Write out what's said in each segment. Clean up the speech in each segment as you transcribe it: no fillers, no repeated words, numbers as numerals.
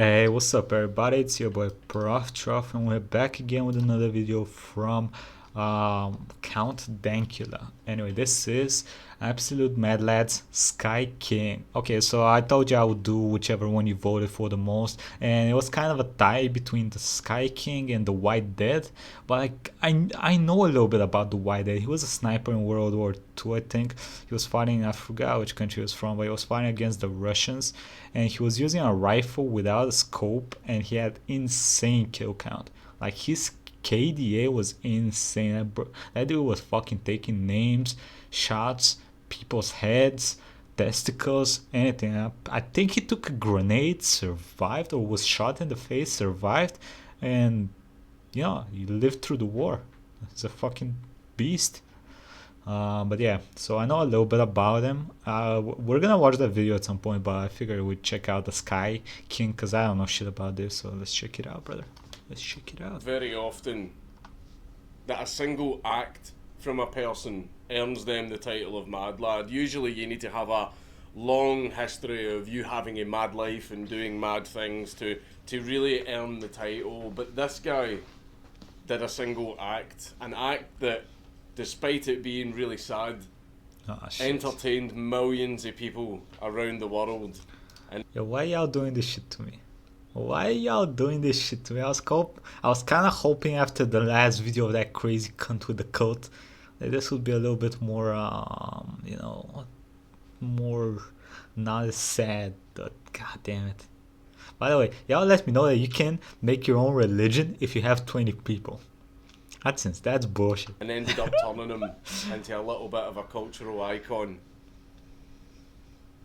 Hey, what's up everybody? It's your boy Proftrof and we're back again with another video from Count Dankula. Anyway, this is Absolute Mad Lads Sky King. Okay, so I told you I would do whichever one you voted for the most, and it was kind of a tie between the Sky King and the White Dead. But I know a little bit about the White Dead. He was a sniper in World War II, I think. He was fighting, I forgot which country he was from, but he was fighting against the Russians, and he was using a rifle without a scope, and he had insane kill count. Like his KDA was insane. That dude was fucking taking names, shots, people's heads, testicles, anything. I think he took a grenade, survived, or was shot in the face, survived, and yeah, he lived through the war. He's a fucking beast. But yeah, so I know a little bit about him. We're gonna watch that video at some point, but I figured we'd check out the Sky King because I don't know shit about this. So let's check it out, brother. Let's check it out. Very often that a single act from a person earns them the title of Mad Lad. Usually you need to have a long history of you having a mad life and doing mad things to really earn the title. But this guy did a single act, an act that, despite it being really sad, entertained millions of people around the world. And yo, why y'all doing this shit to me? Why y'all doing this shit to me? I was kind of hoping after the last video of that crazy cunt with the coat that this would be a little bit more, you know, more not as sad. But god damn it. By the way, y'all let me know that you can make your own religion if you have 20 people. That's bullshit. and ended up turning him into a little bit of a cultural icon.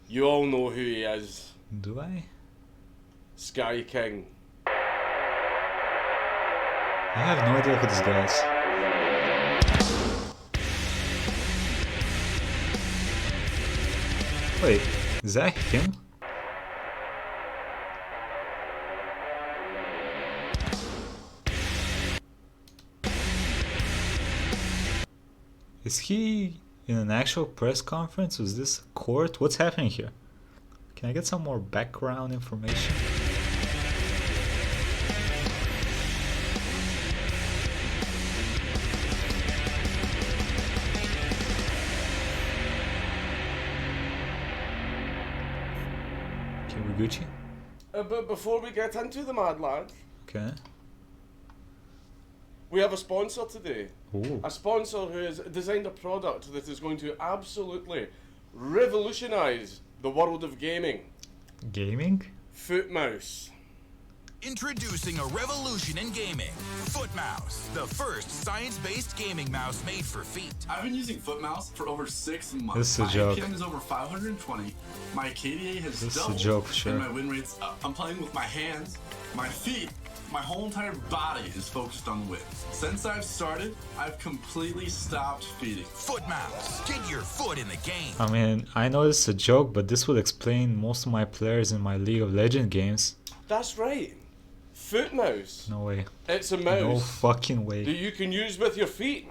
You all know who he is. Do I? Sky King. I have no idea who this guy is. Wait, is that him? Is he in an actual press conference? Was this a court? What's happening here? Can I get some more background information? Okay, we Gucci? But before we get into the Mad Lad, Okay. we have a sponsor today. Ooh. A sponsor who has designed a product that is going to absolutely revolutionise the world of gaming. Gaming? Foot Mouse. Introducing a revolution in gaming. Foot Mouse, the first science-based gaming mouse made for feet. I've been using Foot Mouse for over 6 months. This is a my joke. APM is over 520. My KDA has This is a doubled. joke for sure. And my win rate's up. I'm playing with my hands, my feet, my whole entire body is focused on the win. Since I've started, I've completely stopped feeding. Foot Mouse, get your foot in the game. I mean, I know this is a joke, but this would explain most of my players in my League of Legends games. That's right. Foot Mouse. No way. It's a No mouse fucking that way. you can use with your feet.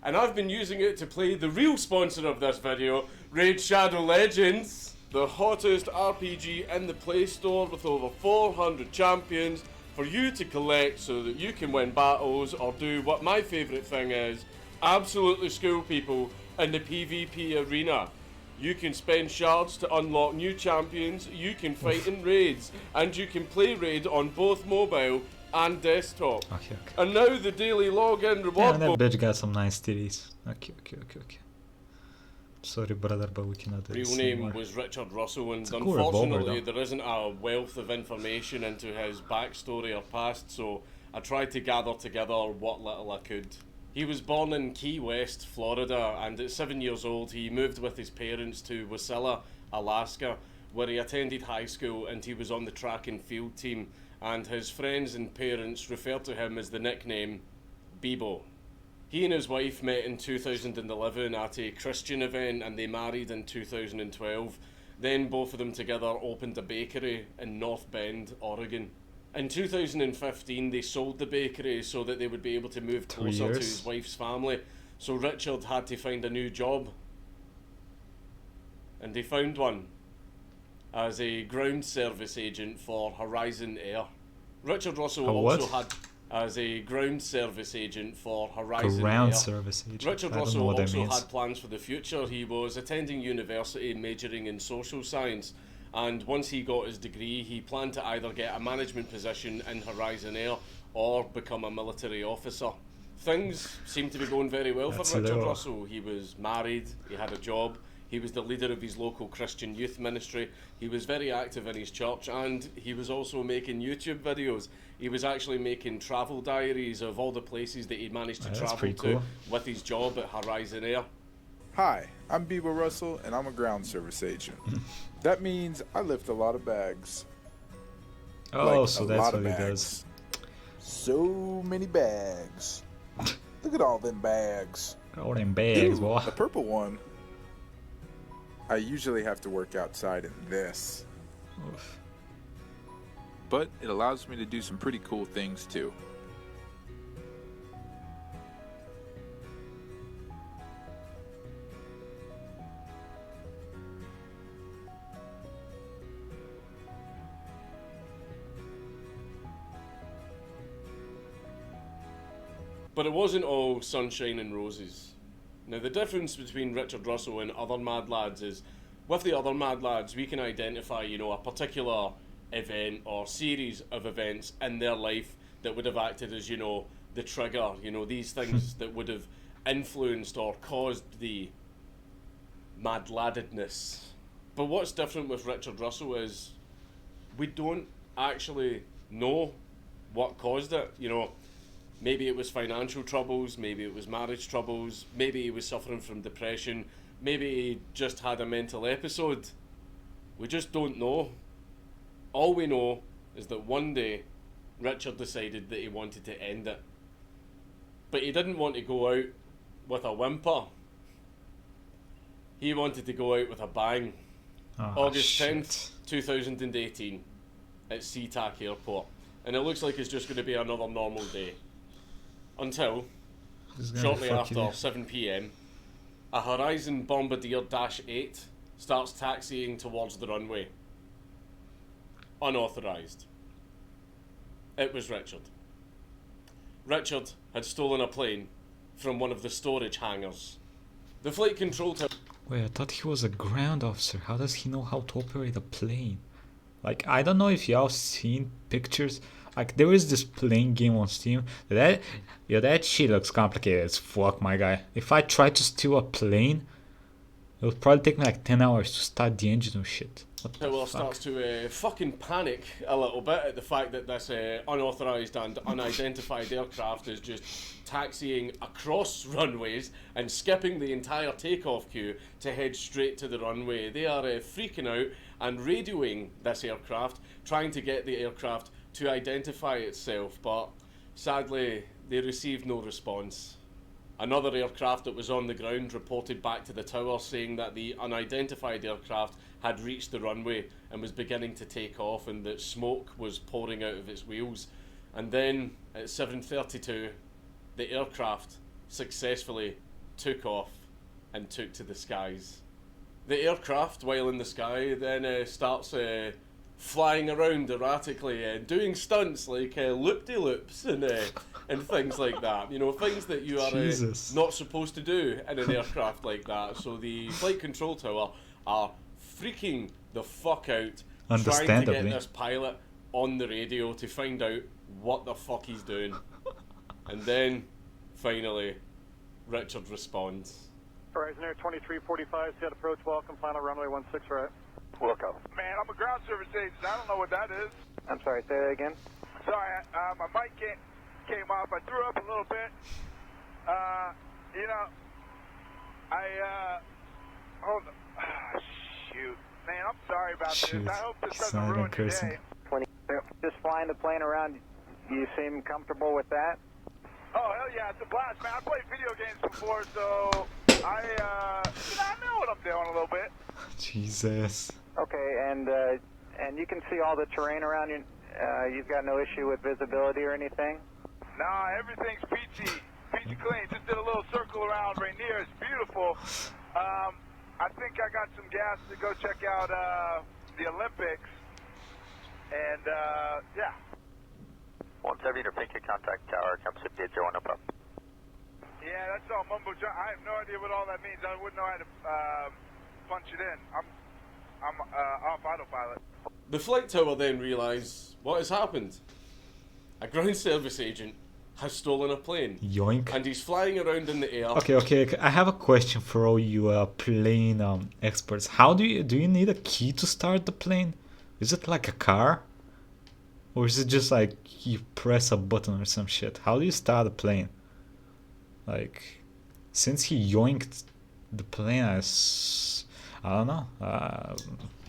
And I've been using it to play the real sponsor of this video, Raid Shadow Legends. The hottest RPG in the Play Store with over 400 champions for you to collect so that you can win battles or do what my favourite thing is, absolutely school people in the PvP arena. You can spend shards to unlock new champions, you can fight in raids, and you can play raid on both mobile and desktop. Okay. And now the daily login reward Damn, that bitch got some nice titties. Okay. Sorry, brother, but we cannot do this real name anymore. was Richard Russell, and It's a cool revolver, unfortunately though. there isn't a wealth of information into his backstory or past, so I tried to gather together what little I could. He was born in Key West, Florida, and at 7 years old he moved with his parents to Wasilla, Alaska, where he attended high school and he was on the track and field team, and his friends and parents referred to him as the nickname Bebo. He and his wife met in 2011 at a Christian event and they married in 2012. Then both of them together opened a bakery in North Bend, Oregon. In 2015 they sold the bakery so that they would be able to move closer to his wife's family. So Richard had to find a new job. And he found one. as a ground service agent for Horizon Air. Richard Russell A what? also had as a ground service agent for Horizon Ground Air. service agent. Richard I don't know Russell what that also means. had plans for the future. He was attending university majoring in social science, and once he got his degree he planned to either get a management position in Horizon Air or become a military officer. Things seemed to be going very well That's for Richard low. Russell. He was married, he had a job, he was the leader of his local Christian youth ministry, he was very active in his church, and he was also making YouTube videos. He was actually making travel diaries of all the places that he managed to That's travel pretty to cool. with his job at Horizon Air. Hi, I'm Bebo Russell, and I'm a ground service agent. That means I lift a lot of bags. Oh, Like, so a that's lot what of he bags. does. So many bags. Look at all them bags. All them bags, Ooh, boy. the purple one. I usually have to work outside in this, Oof. but it allows me to do some pretty cool things too. But it wasn't all sunshine and roses. Now, the difference between Richard Russell and other Mad Lads is, with the other Mad Lads, we can identify, a particular event or series of events in their life that would have acted as, the trigger, these things that would have influenced or caused the mad laddedness. But what's different with Richard Russell is we don't actually know what caused it. Maybe it was financial troubles, maybe it was marriage troubles, maybe he was suffering from depression, maybe he just had a mental episode. We just don't know. All we know is that one day Richard decided that he wanted to end it. But he didn't want to go out with a whimper. He wanted to go out with a bang. Oh, August shit. 10th, 2018 at SeaTac Airport. And it looks like it's just going to be another normal day. Until, He's gonna shortly fuck you. after 7 PM, a Horizon Bombardier Dash 8 starts taxiing towards the runway. Unauthorised. It was Richard. Richard had stolen a plane from one of the storage hangars. The flight control tower. Wait, I thought he was a ground officer. How does he know how to operate a plane? Like, I don't know if y'all seen pictures. Like, there is this plane game on Steam. That shit looks complicated as fuck, my guy. If I try to steal a plane, it would probably take me like 10 hours to start the engine or shit. What the Tower fuck? starts to fucking panic a little bit at the fact that this unauthorised and unidentified aircraft is just taxiing across runways and skipping the entire takeoff queue to head straight to the runway. They are freaking out and radioing this aircraft, trying to get the aircraft to identify itself, but sadly they received no response. Another aircraft that was on the ground reported back to the tower saying that the unidentified aircraft had reached the runway and was beginning to take off, and that smoke was pouring out of its wheels. And then at 7:32 the aircraft successfully took off and took to the skies. The aircraft, while in the sky, then starts flying around erratically, doing stunts like loop-de-loops and things like that. Things that you are Jesus. not supposed to do in an aircraft like that. So the flight control tower are freaking the fuck out, trying to get Understandably. this pilot on the radio to find out what the fuck he's doing. And then, finally, Richard responds. Horizon Air 2345, set approach, welcome, final runway 16 right. Welcome. Man, I'm a ground service agent. I don't know what that is. I'm sorry, say that again. Sorry, my mic came off. I threw up a little bit. Hold on. Shoot. Man, I'm sorry about Shoot. this. I hope this It's doesn't not even ruin your cursing. day. 20. Just flying the plane around, you seem comfortable with that? Oh, hell yeah, it's a blast, man. I played video games before, so I know what I'm doing a little bit. Jesus. Okay, and you can see all the terrain around you. You've got no issue with visibility or anything? Nah, everything's peachy clean. Just did a little circle around Rainier. It's beautiful. I think I got some gas to go check out the Olympics, and yeah. 170 to pick your contact tower, come sit get Joe up. Yeah, that's all mumbo jumbo. I have no idea what all that means. I wouldn't know how to punch it in. I'm off autopilot. The flight tower then realise what has happened. A ground service agent has stolen a plane. Yoink. And he's flying around in the air. Okay. I have a question for all you plane experts. How do you need a key to start the plane? Is it like a car? Or is it just like you press a button or some shit? How do you start a plane? Like, since he yoinked the plane, I don't know.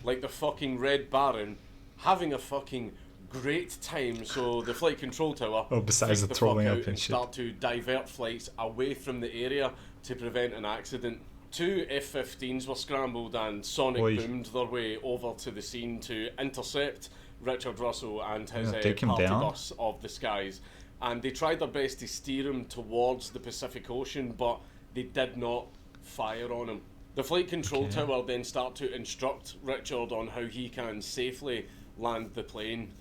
Like the fucking Red Baron having a fucking great time, so the flight control tower besides freaked the throwing fuck up out and shit. start to divert flights away from the area to prevent an accident. 2 F-15s were scrambled and Sonic Oi. boomed their way over to the scene to intercept Richard Russell and his Take him party down? bus of the skies. And they tried their best to steer him towards the Pacific Ocean, but they did not fire on him. The flight control tower then start to instruct Richard on how he can safely land the plane.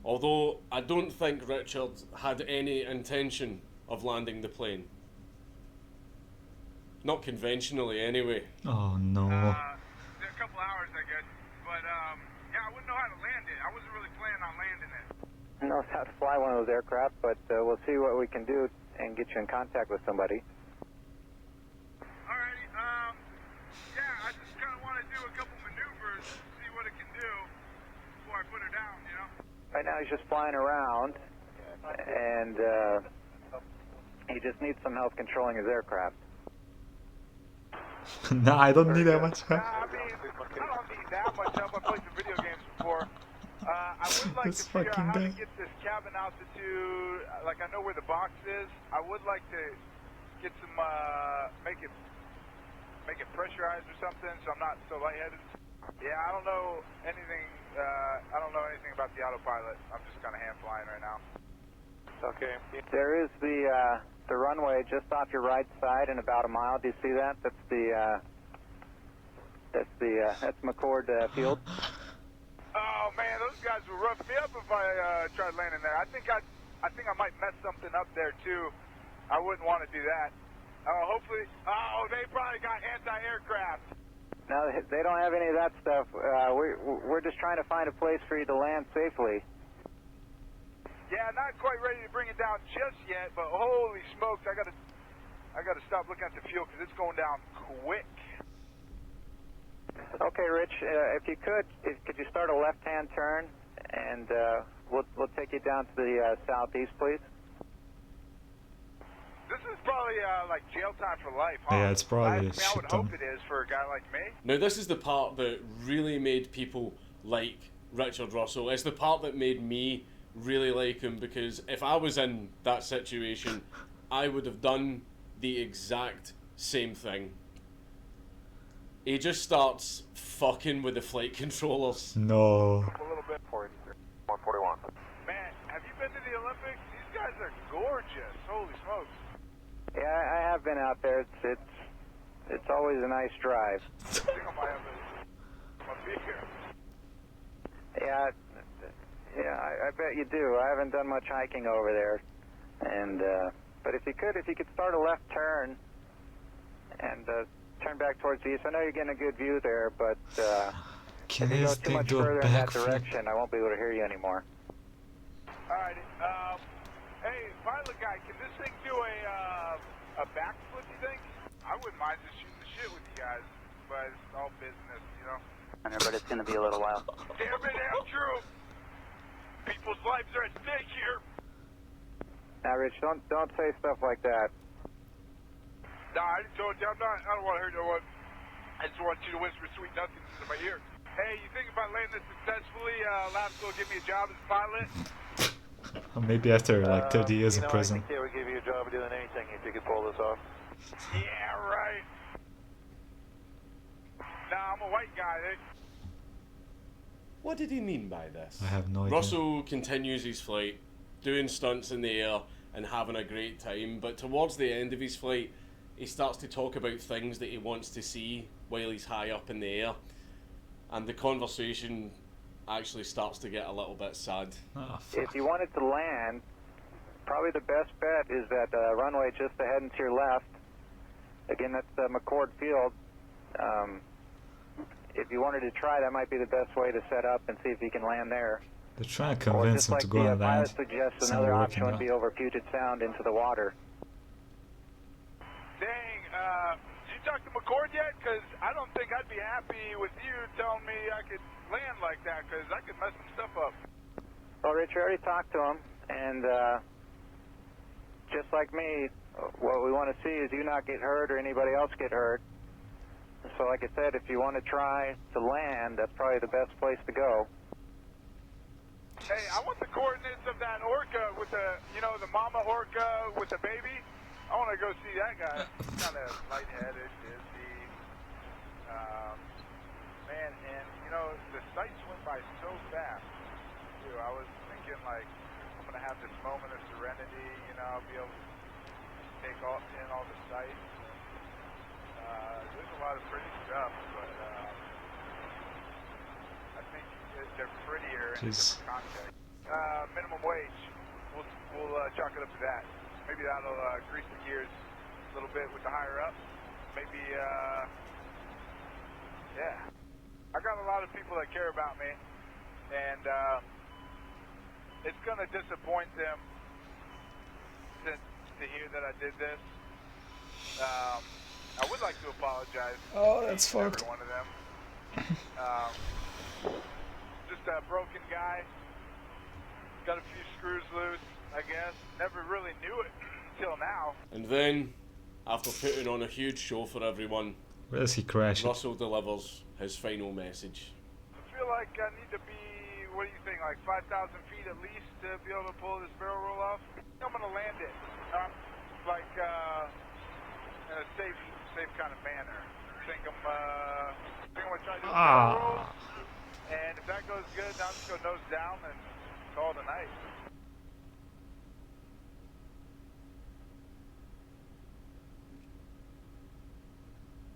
Although I don't think Richard had any intention of landing the plane. Not conventionally, anyway. Oh no. A couple hours, I guess. But yeah, I wouldn't know how to land it. I wasn't really planning on landing it. Knows how to fly one of those aircraft, but we'll see what we can do and get you in contact with somebody. Alrighty. Yeah, I just kind of want to do a couple maneuvers, see what it can do before I put her down, you know? Right now he's just flying around, and he just needs some help controlling his aircraft. Nah, I don't need that much help. I mean, I don't need that much help. I played some video games before. I would like This to figure out fucking how to guy. get this cabin altitude. Like, I know where the box is. I would like to get some, make it pressurized or something, so I'm not so lightheaded. Yeah, I don't know anything. I don't know anything about the autopilot. I'm just kind of hand flying right now. Okay. There is the runway just off your right side in about a mile. Do you see that? That's McCord Field. Oh man, those guys would rough me up if I tried landing there. I think I might mess something up there too. I wouldn't want to do that. Hopefully. Oh, they probably got anti-aircraft. No, they don't have any of that stuff. We're just trying to find a place for you to land safely. Yeah, not quite ready to bring it down just yet, but holy smokes, I gotta stop looking at the fuel because it's going down quick. Okay, Rich, if you could you start a left-hand turn, and we'll take you down to the southeast, please. This is probably like jail time for life, huh? Yeah, it's probably I a would shit hope ton. it is for a guy like me. Now this is the part that really made people like Richard Russell. It's the part that made me really like him, because if I was in that situation, I would have done the exact same thing. He just starts fucking with the flight controllers. No. A little bit. 141. Man, have you been to the Olympics? These guys are gorgeous. Holy smokes. Yeah, I have been out there. It's always a nice drive. I think I might have a beer. Yeah, I bet you do. I haven't done much hiking over there, and but if you could start a left turn and turn back towards the east. I know you're getting a good view there, but Can if you go this too thing much do a further in that backflip? direction, I won't be able to hear you anymore. Alrighty. Hey, pilot guy, can this thing do a backflip, you think? I wouldn't mind just shooting the shit with you guys, but it's all business, you know? I know, but it's going to be a little while. Damn it, damn true. People's lives are at stake here. Now, Rich, don't say stuff like that. Nah, I told you, I don't want to hurt no one. I just want you to whisper sweet nothings into my ear. Hey, you think if I land this successfully, Labs will give me a job as a pilot? Maybe after like 30 years in prison. I think they would give you a job doing anything if you could pull this off. Yeah, right. Nah, I'm a white guy. What did he mean by this? I have no idea. Russell continues his flight, doing stunts in the air and having a great time, but towards the end of his flight, he starts to talk about things that he wants to see while he's high up in the air. and the conversation actually starts to get a little bit sad. Oh, fuck. If you wanted to land, probably the best bet is that runway just ahead and to your left. Again, that's McCord Field. If you wanted to try, that might be the best way to set up and see if you can land there. They're trying to Or convince just him like to go the and pilot land. suggests, It's another not option working would be though. over Puget Sound into the water. Dang, did you talk to McCord yet? Because I don't think I'd be happy with you telling me I could land like that, because I could mess some stuff up. Well, Rich, I already talked to him, and just like me, what we want to see is you not get hurt or anybody else get hurt. So like I said, if you want to try to land, that's probably the best place to go. Hey, I want the coordinates of that orca with the, you know, the mama orca with the baby. I want to go see that guy. Kind of lightheaded, dizzy. Man, and, you know, the sights went by so fast, too. I was thinking, like, I'm going to have this moment of serenity, you know, I'll be able to take in all the sights. There's a lot of pretty stuff, but I think they're prettier in a different context. Minimum wage, we'll chalk it up to that. Maybe that'll grease the gears a little bit with the higher up. Maybe, yeah. I got a lot of people that care about me, and it's going to disappoint them to hear that I did this. I would like to apologize. Oh, that's to every fucked. one of them. Just a broken guy. Got a few screws loose, I guess. Never really knew it until now. And then, after putting on a huge show for everyone, Where does he crash it? Russell delivers his final message. I feel like I need to be, what do you think, like 5,000 feet at least to be able to pull this barrel roll off? I'm going to land it, like in a safe kind of manner. I think I'm going to try to do a barrel roll, and if that goes good, I'll just go nose down and call it a night.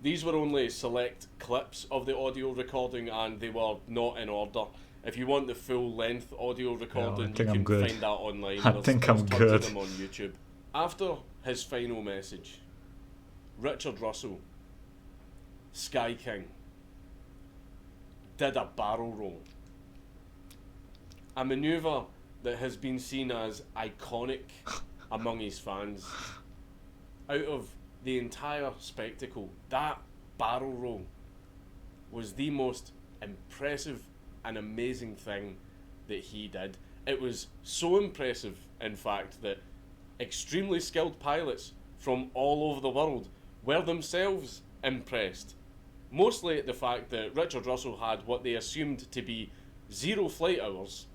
These were only select clips of the audio recording, and they were not in order. If you want the full length audio recording, you think I'm can good. find that online. I think I'm tons good. of them on YouTube. After his final message, Richard Russell, Sky King, did a barrel roll. A manoeuvre that has been seen as iconic among his fans. Out of the entire spectacle, that barrel roll was the most impressive and amazing thing that he did. It was so impressive, in fact, that extremely skilled pilots from all over the world were themselves impressed. Mostly at the fact that Richard Russell had what they assumed to be 0 flight hours,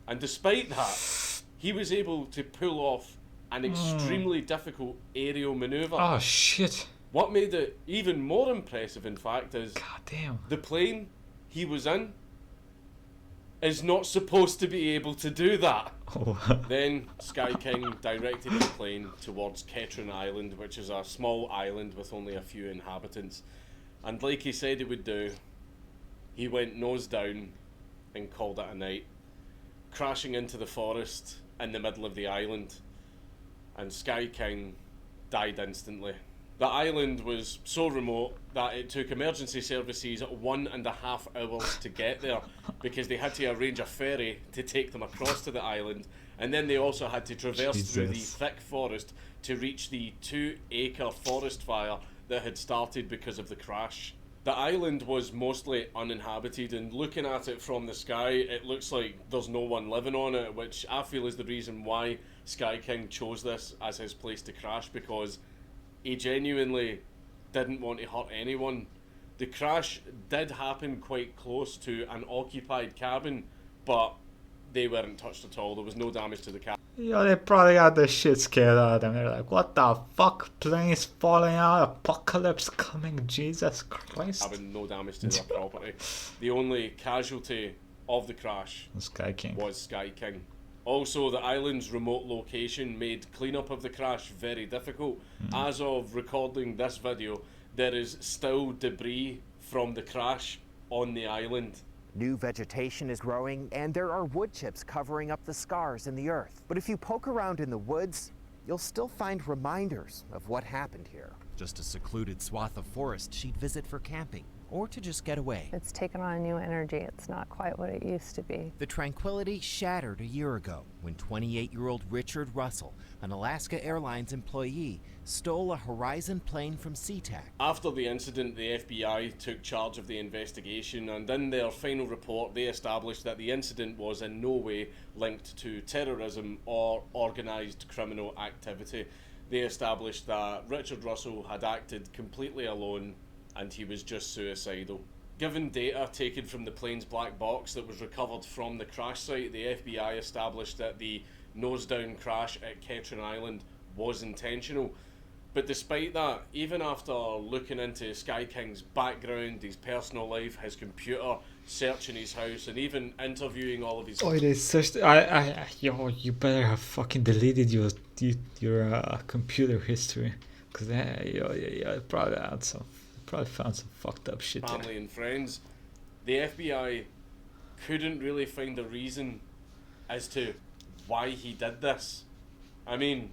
and despite that, he was able to pull off an extremely difficult aerial manoeuvre. Oh shit. What made it even more impressive, in fact, is God damn. the plane he was in is not supposed to be able to do that. Oh. Then Sky King directed his plane towards Ketron Island, which is a small island with only a few inhabitants. And like he said he would do, he went nose down and called it a night, crashing into the forest in the middle of the island. And Sky King died instantly. The island was so remote that it took emergency services 1.5 hours to get there, because they had to arrange a ferry to take them across to the island, and then they also had to traverse through the Jesus. thick forest to reach the 2-acre forest fire that had started because of the crash. The island was mostly uninhabited, and looking at it from the sky, it looks like there's no one living on it, which I feel is the reason why Sky King chose this as his place to crash, because he genuinely didn't want to hurt anyone. The crash did happen quite close to an occupied cabin, but they weren't touched at all. There was no damage to the cabin. Yo, they probably got the shit scared out of them. They're like, what the fuck? Planes falling out, apocalypse coming, Jesus Christ. No damage to their property. The only casualty of the crash Sky King. was Sky King. Also, the island's remote location made cleanup of the crash very difficult. As of recording this video, there is still debris from the crash on the island. New vegetation is growing, and there are wood chips covering up the scars in the earth. But if you poke around in the woods, you'll still find reminders of what happened here. Just a secluded swath of forest she'd visit for camping, or to just get away. It's taken on a new energy. It's not quite what it used to be. The tranquility shattered a year ago when 28-year-old Richard Russell, an Alaska Airlines employee, stole a Horizon plane from SeaTac. After the incident, the FBI took charge of the investigation, and in their final report they established that the incident was in no way linked to terrorism or organised criminal activity. They established that Richard Russell had acted completely alone and he was just suicidal. Given data taken from the plane's black box that was recovered from the crash site, the FBI established that the nose-down crash at Ketron Island was intentional. But despite that, even after looking into Sky King's background, his personal life, his computer, searching his house, and even interviewing all of his... Oh, they searched. Yo, you better have fucking deleted your computer history, cause probably found some fucked up shit there. Family and friends, the FBI couldn't really find a reason as to why he did this. I mean,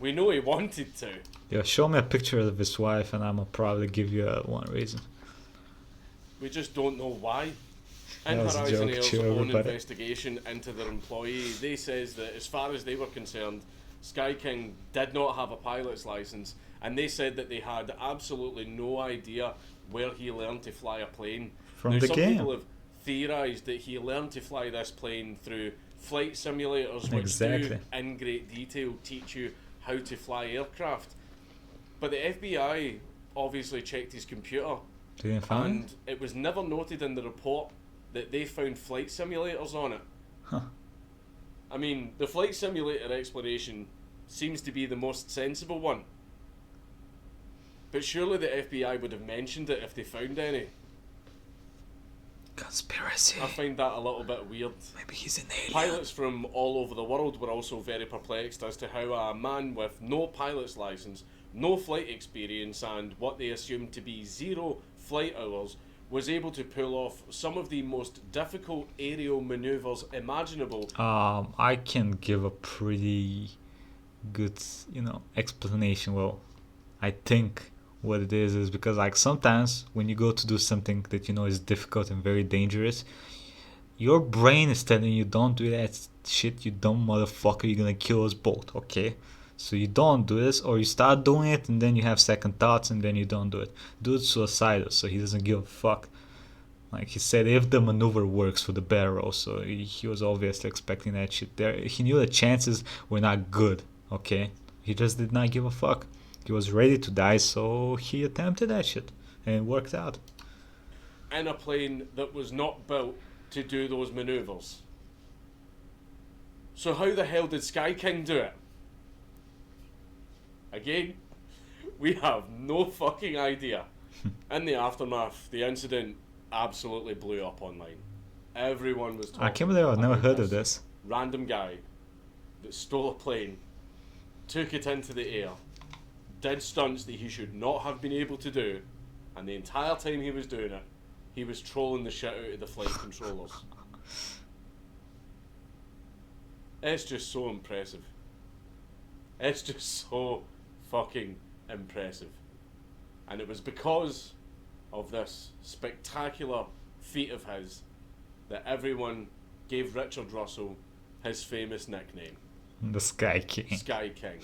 we know he wanted to. Yeah, show me a picture of his wife and I'ma probably give you one reason. We just don't know why. In That was a Horizon joke, Air's chill, own everybody. investigation into their employee, they says that as far as they were concerned, Sky King did not have a pilot's license, and they said that they had absolutely no idea where he learned to fly a plane. From Now, the some game. people have theorised that he learned to fly this plane through flight simulators, which Exactly. do, in great detail, teach you how to fly aircraft. But the FBI obviously checked his computer, Didn't find and it was never noted in the report that they found flight simulators on it. Huh. I mean, the flight simulator explanation seems to be the most sensible one. But surely the FBI would have mentioned it if they found any. Conspiracy. I find that a little bit weird. Maybe he's an alien. Pilots from all over the world were also very perplexed as to how a man with no pilot's license, no flight experience, and what they assumed to be 0 flight hours was able to pull off some of the most difficult aerial maneuvers imaginable. I can give a pretty good, explanation. Well, I think what it is because like sometimes when you go to do something that is difficult and very dangerous, your brain is telling you don't do that shit, you dumb motherfucker, you're gonna kill us both, okay? So you don't do this, or you start doing it and then you have second thoughts and then you don't do it. Dude's suicidal, so he doesn't give a fuck. Like he said, if the maneuver works for the barrel, so he was obviously expecting that shit there. He knew the chances were not good, okay? He just did not give a fuck. He was ready to die, so he attempted that shit, and it worked out. In a plane that was not built to do those maneuvers. So how the hell did Sky King do it? Again, we have no fucking idea. In the aftermath, the incident absolutely blew up online. Everyone was talking. I can't believe I've never about heard of this. random guy that stole a plane, took it into the air, did stunts that he should not have been able to do, and the entire time he was doing it, he was trolling the shit out of the flight controllers. It's just so impressive. It's just so fucking impressive. And it was because of this spectacular feat of his that everyone gave Richard Russell his famous nickname, The Sky King. Sky King.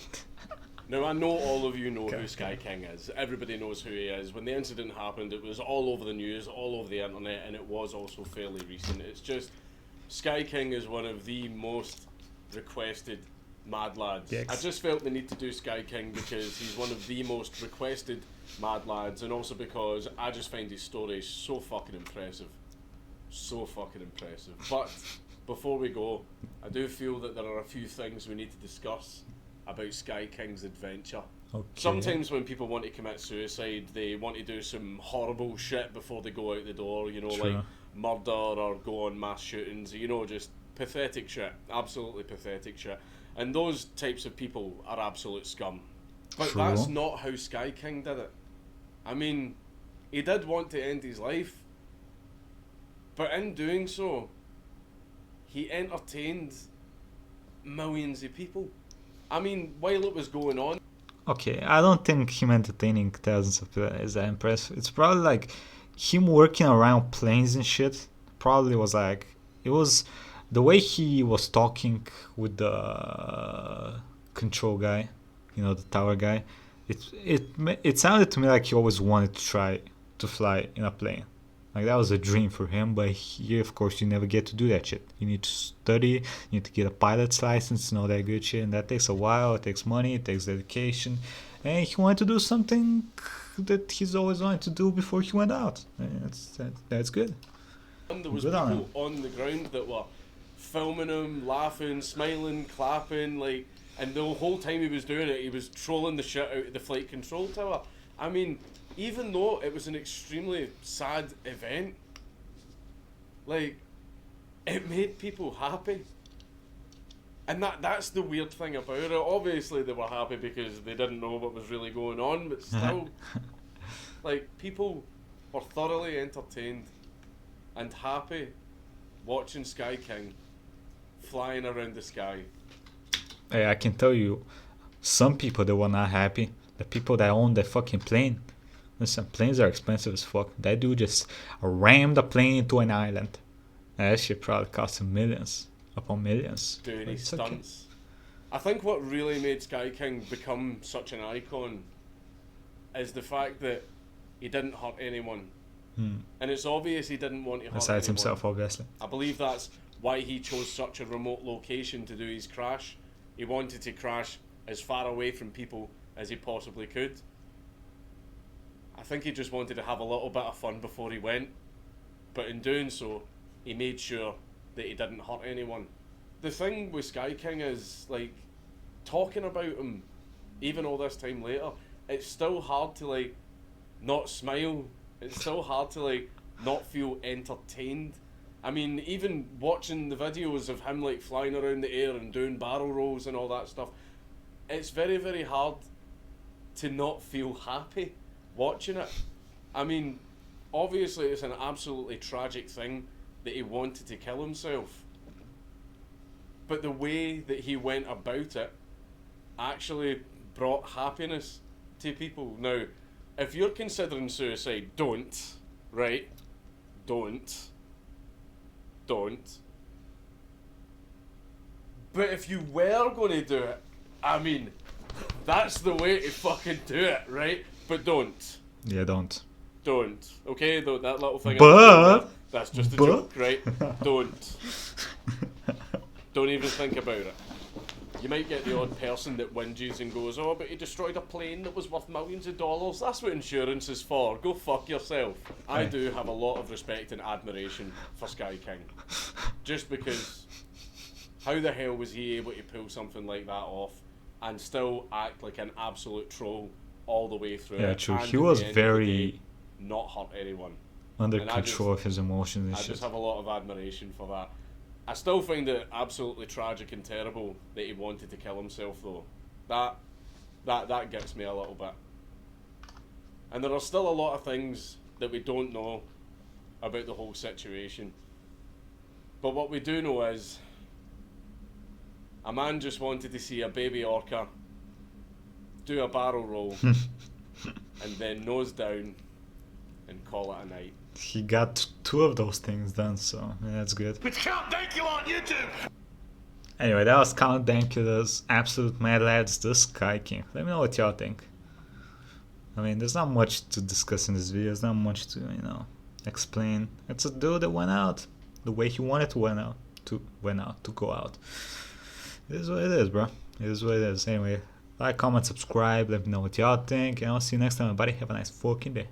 Now, I know all of you know who Sky King is. Everybody knows who he is. When the incident happened, it was all over the news, all over the internet, and it was also fairly recent. It's just, Sky King is one of the most requested mad lads. Yes. I just felt the need to do Sky King because he's one of the most requested mad lads, and also because I just find his stories so fucking impressive. So fucking impressive. But before we go, I do feel that there are a few things we need to discuss about Sky King's adventure. Okay. Sometimes when people want to commit suicide, they want to do some horrible shit before they go out the door, True. like murder or go on mass shootings, just pathetic shit, absolutely pathetic shit. And those types of people are absolute scum. But True. that's not how Sky King did it. I mean, he did want to end his life, But in doing so, he entertained millions of people. I mean, while it was going on. Okay, I don't think him entertaining thousands of people is that impressive. It's probably like him working around planes and shit. Probably was like, it was the way he was talking with the control guy, you know, the tower guy. It sounded to me like he always wanted to try to fly in a plane. Like that was a dream for him, but here, of course, you never get to do that shit. You need to study, you need to get a pilot's license and all that good shit, and that takes a while, it takes money, it takes dedication. And he wanted to do something that he's always wanted to do before he went out. And that's good. And there was Good on people on the ground that were filming him, laughing, smiling, clapping, like, and the whole time he was doing it, he was trolling the shit out of the flight control tower. I mean, even though it was an extremely sad event, like, it made people happy. And that's the weird thing about it. Obviously they were happy because they didn't know what was really going on, but still, like, people were thoroughly entertained and happy watching Sky King flying around the sky. Hey, I can tell you, some people that were not happy, the people that own the fucking plane. Listen, planes are expensive as fuck. That dude just rammed a plane into an island. That shit probably cost him millions upon millions. Doing his It's stunts. I think what really made Sky King become such an icon is the fact that he didn't hurt anyone. And it's obvious he didn't want to hurt Besides anyone. himself, obviously. I believe that's why he chose such a remote location to do his crash. He wanted to crash as far away from people as he possibly could. I think he just wanted to have a little bit of fun before he went, but in doing so, he made sure that he didn't hurt anyone. The thing with Sky King is, like, talking about him, even all this time later, it's still hard to, like, not smile. It's still hard to, like, not feel entertained. I mean, even watching the videos of him, like, flying around the air and doing barrel rolls and all that stuff, it's very, very hard to not feel happy watching it. I mean, obviously it's an absolutely tragic thing that he wanted to kill himself, but the way that he went about it actually brought happiness to people. Now, if you're considering suicide, don't, right? Don't. But if you were going to do it, I mean, that's the way to fucking do it, right? But don't. Yeah, don't. Don't. Okay, though, that little thing. But. That's just a joke, right? Don't. Don't even think about it. You might get the odd person that whinges and goes, oh, but he destroyed a plane that was worth millions of dollars. That's what insurance is for. Go fuck yourself. I do have a lot of respect and admiration for Sky King. Just because, how the hell was he able to pull something like that off and still act like an absolute troll all the way through it? Yeah, true. And He at was the end of the very day, not hurt anyone. under And control of his emotions and I shit. just have a lot of admiration for that. I still find it absolutely tragic and terrible that he wanted to kill himself, though. That gets me a little bit. And there are still a lot of things that we don't know about the whole situation. But what we do know is a man just wanted to see a baby orca do a barrel roll and then nose down and call it a night. He got 2 of those things done, so yeah, that's good. It's Count Dankula on YouTube! Anyway, that was Count Dankula's Absolute Mad Lads, the Sky King. Let me know what y'all think. I mean, there's not much to discuss in this video. There's not much to, explain. It's a dude that went out the way he wanted to go out. It is what it is, bro. It is what it is. Anyway, like, comment, subscribe. Let me know what y'all think, and I'll see you next time, everybody. Have a nice fucking day.